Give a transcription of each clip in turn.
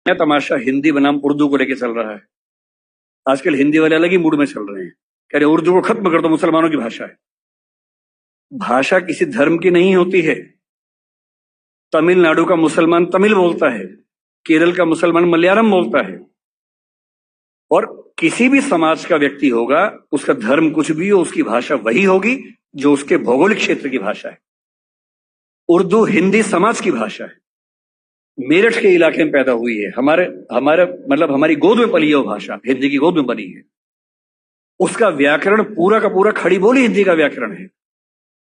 क्या तमाशा हिंदी बनाम उर्दू को लेकर चल रहा है। आजकल हिंदी वाले अलग ही मूड में चल रहे हैं, कह रहे उर्दू को खत्म कर दो, मुसलमानों की भाषा है। भाषा किसी धर्म की नहीं होती है। तमिलनाडु का मुसलमान तमिल बोलता है, केरल का मुसलमान मलयालम बोलता है, और किसी भी समाज का व्यक्ति होगा, उसका धर्म कुछ भी हो, उसकी भाषा वही होगी जो उसके भौगोलिक क्षेत्र की भाषा है। उर्दू हिंदी समाज की भाषा है, मेरठ के इलाके में पैदा हुई है, हमारे हमारे मतलब हमारी गोद में पली है वो भाषा, हिंदी की गोद में बनी है। उसका व्याकरण पूरा का पूरा खड़ी बोली हिंदी का व्याकरण है।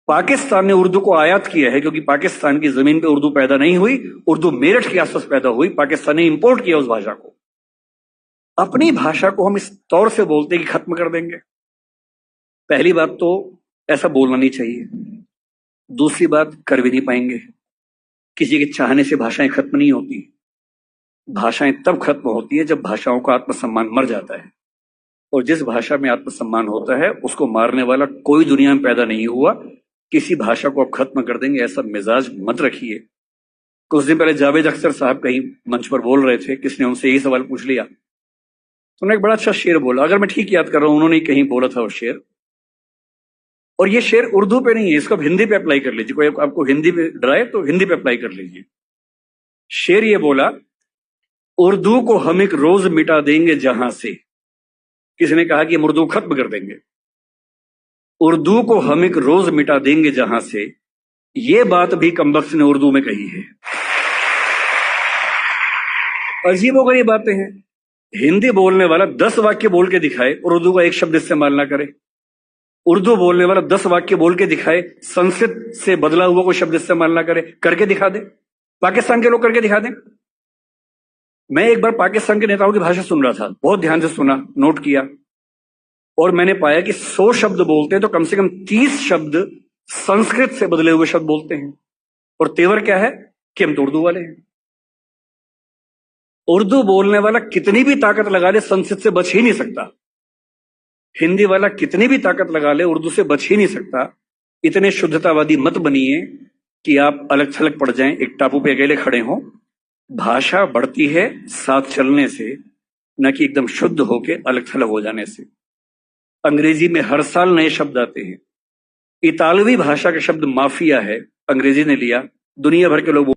पाकिस्तान ने उर्दू को आयात किया है क्योंकि पाकिस्तान की जमीन पे उर्दू पैदा नहीं हुई, उर्दू मेरठ के आसपास पैदा हुई, पाकिस्तान ने इंपोर्ट किया उस भाषा को। अपनी भाषा को हम इस तौर से बोलते कि खत्म कर देंगे। पहली बात तो ऐसा बोलना नहीं चाहिए, दूसरी बात कर भी नहीं पाएंगे। किसी के चाहने से भाषाएं खत्म नहीं होती। भाषाएं तब खत्म होती है जब भाषाओं का आत्मसम्मान मर जाता है, और जिस भाषा में आत्मसम्मान होता है उसको मारने वाला कोई दुनिया में पैदा नहीं हुआ। किसी भाषा को आप खत्म कर देंगे ऐसा मिजाज मत रखिए। कुछ दिन पहले जावेद अख्तर साहब कहीं मंच पर बोल रहे थे, किसने उनसे यही सवाल पूछ लिया, तो उन्होंने एक बड़ा अच्छा शेर बोला, अगर मैं ठीक याद कर रहा हूं, उन्होंने कहीं बोला था वो शेर, और ये शेर उर्दू पे नहीं है, इसको आप हिंदी पे अप्लाई कर लीजिए। कोई आपको हिंदी पे डराए तो हिंदी पे अप्लाई कर लीजिए। शेर ये बोला, उर्दू को हम एक रोज मिटा देंगे जहां से। किसी ने कहा कि हम उर्दू खत्म कर देंगे। उर्दू को हम एक रोज मिटा देंगे जहां से, ये बात भी कमबख्त ने उर्दू में कही है। अजीबोगरीब बातें हैं। हिंदी बोलने वाला 10 वाक्य बोल के दिखाए और उर्दू का एक शब्द इस्तेमाल ना करे। उर्दू बोलने वाला 10 वाक्य बोल के दिखाए, संस्कृत से बदला हुआ कोई शब्द इस्तेमाल ना करे, करके दिखा दे। पाकिस्तान के लोग करके दिखा दें। मैं एक बार पाकिस्तान के नेताओं की भाषा सुन रहा था, बहुत ध्यान से सुना, नोट किया, और मैंने पाया कि 100 शब्द बोलते हैं तो कम से कम 30 शब्द संस्कृत से बदले हुए शब्द बोलते हैं। और तेवर क्या है कि हम तो उर्दू वाले हैं। उर्दू बोलने वाला कितनी भी ताकत लगा ले संस्कृत से बच ही नहीं सकता। हिंदी वाला कितनी भी ताकत लगा ले उर्दू से बच ही नहीं सकता। इतने शुद्धतावादी मत बनिए कि आप अलग थलग पड़ जाएं, एक टापू पे अकेले खड़े हों। भाषा बढ़ती है साथ चलने से, न कि एकदम शुद्ध होके अलग थलग हो जाने से। अंग्रेजी में हर साल नए शब्द आते हैं। इतालवी भाषा का शब्द माफिया है, अंग्रेजी ने लिया, दुनिया भर के लोग